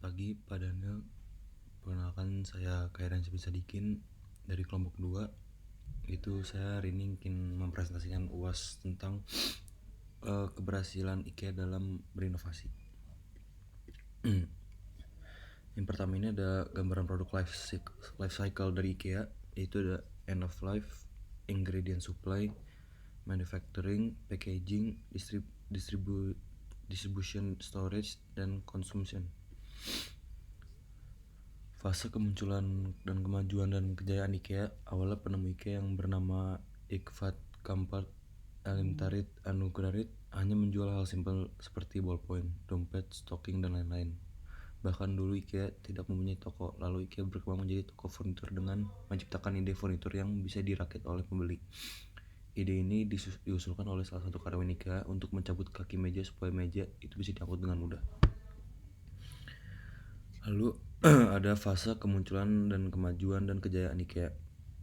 Pagi, Pak Daniel. Perkenalkan, saya Kairan Sadikin dari kelompok 2. Itu saya hari ini ingin mempresentasikan UAS tentang keberhasilan IKEA dalam berinovasi. Yang pertama ini ada gambaran produk life cycle dari IKEA, yaitu ada end of life, ingredient supply, manufacturing, packaging, distribution, storage, dan consumption. Fase kemunculan dan kemajuan dan kejayaan IKEA. Awalnya penemu IKEA yang bernama Iqbal Kampart Elimtarit Anugrarit hanya menjual hal simpel seperti ballpoint, dompet, stocking, dan lain-lain. Bahkan dulu IKEA tidak mempunyai toko, lalu IKEA berkembang menjadi toko furnitur dengan menciptakan ide furnitur yang bisa dirakit oleh pembeli. Ide ini diusulkan oleh salah satu karyawan IKEA untuk mencabut kaki meja supaya meja itu bisa diangkut dengan mudah. Lalu ada fase kemunculan dan kemajuan dan kejayaan IKEA.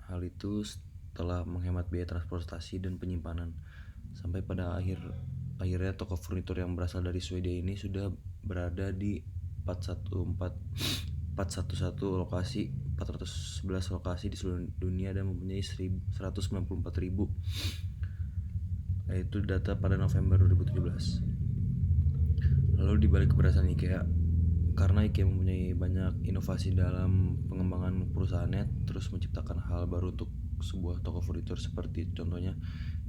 Hal itu setelah menghemat biaya transportasi dan penyimpanan. Sampai pada akhirnya toko furnitur yang berasal dari Swedia ini sudah berada di 411 lokasi di seluruh dunia dan mempunyai 194.000, yaitu data pada November 2017. Lalu dibalik keberhasilan IKEA, karena IKEA mempunyai banyak inovasi dalam pengembangan perusahaannya, terus menciptakan hal baru untuk sebuah toko furnitur. Seperti contohnya,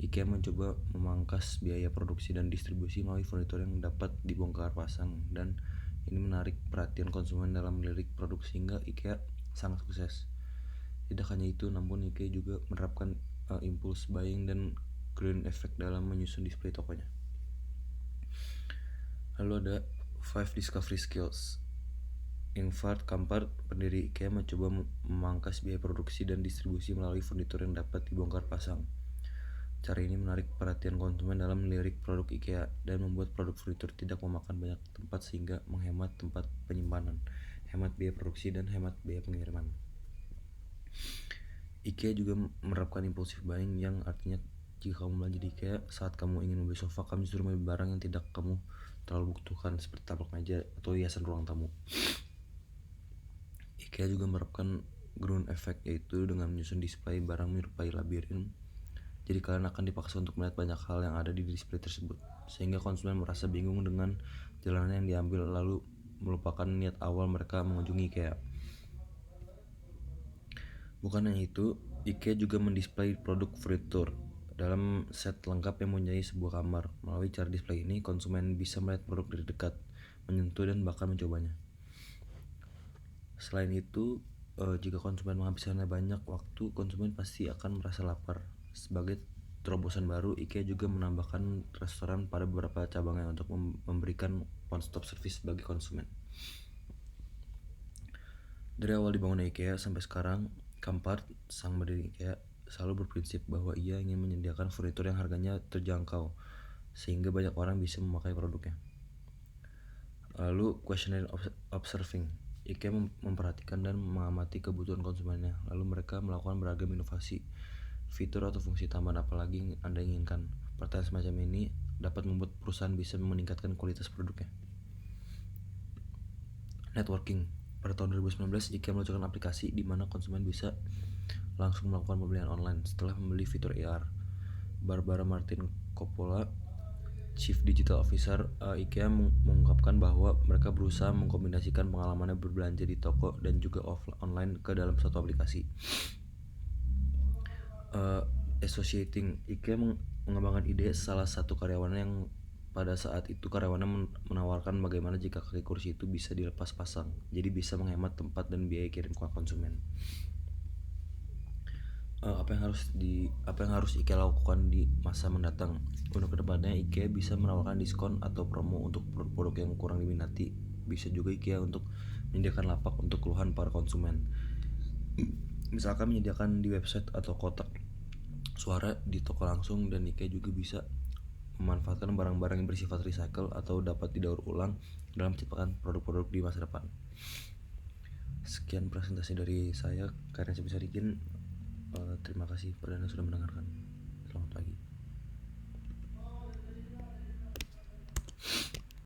IKEA mencoba memangkas biaya produksi dan distribusi melalui furnitur yang dapat dibongkar pasang, dan ini menarik perhatian konsumen dalam melirik produk sehingga IKEA sangat sukses. Tidak hanya itu, namun IKEA juga menerapkan impulse buying dan green effect dalam menyusun display tokonya. Lalu ada 5 discovery skills. Ingvar Kamprad, pendiri IKEA, mencoba memangkas biaya produksi dan distribusi melalui furnitur yang dapat dibongkar pasang. Cara ini menarik perhatian konsumen dalam melirik produk IKEA dan membuat produk furnitur tidak memakan banyak tempat sehingga menghemat tempat penyimpanan, hemat biaya produksi, dan hemat biaya pengiriman. IKEA juga menerapkan impulsive buying, yang artinya jika kamu belanja di IKEA saat kamu ingin membeli sofa, kamu justru membeli barang yang tidak kamu terlalu butuhkan seperti taplak meja atau hiasan ruang tamu. IKEA juga menerapkan ground effect, yaitu dengan menyusun display barang menyerupai labirin. Jadi kalian akan dipaksa untuk melihat banyak hal yang ada di display tersebut, sehingga konsumen merasa bingung dengan jalanan yang diambil lalu melupakan niat awal mereka mengunjungi IKEA. Bukan hanya itu, IKEA juga mendisplay produk furnitur dalam set lengkap yang mempunyai sebuah kamar. Melalui cara display ini, konsumen bisa melihat produk dari dekat, menyentuh, dan bahkan mencobanya. Selain itu, jika konsumen menghabiskan banyak waktu, konsumen pasti akan merasa lapar. Sebagai terobosan baru, IKEA juga menambahkan restoran pada beberapa cabangnya untuk memberikan one-stop service bagi konsumen. Dari awal dibangun IKEA sampai sekarang, Kampart, sang pendiri IKEA, selalu berprinsip bahwa ia ingin menyediakan furnitur yang harganya terjangkau, sehingga banyak orang bisa memakai produknya. Lalu questionnaire observing. IKEA memperhatikan dan mengamati kebutuhan konsumennya, lalu mereka melakukan beragam inovasi, fitur atau fungsi tambahan apalagi yang Anda inginkan. Pertanyaan semacam ini dapat membuat perusahaan bisa meningkatkan kualitas produknya. Networking. Pada tahun 2019, IKEA meluncurkan aplikasi di mana konsumen bisa langsung melakukan pembelian online setelah membeli fitur AR. Barbara Martin Coppola, Chief Digital Officer IKEA, mengungkapkan bahwa mereka berusaha mengkombinasikan pengalamannya berbelanja di toko dan juga online ke dalam satu aplikasi. Associating. IKEA mengembangkan ide salah satu karyawannya yang pada saat itu karyawannya menawarkan bagaimana jika kaki kursi itu bisa dilepas pasang, jadi bisa menghemat tempat dan biaya kirim ke konsumen. Apa yang harus IKEA lakukan di masa mendatang? Untuk kedepannya, IKEA bisa menawarkan diskon atau promo untuk produk-produk yang kurang diminati. Bisa juga IKEA untuk menyediakan lapak untuk keluhan para konsumen. Misalkan menyediakan di website atau kotak suara di toko langsung, dan IKEA juga bisa memanfaatkan barang-barang yang bersifat recycle atau dapat didaur ulang dalam menciptakan produk-produk di masa depan. Sekian presentasi dari saya, Kairan Sadikin. Terima kasih pada yang sudah mendengarkan. Selamat pagi.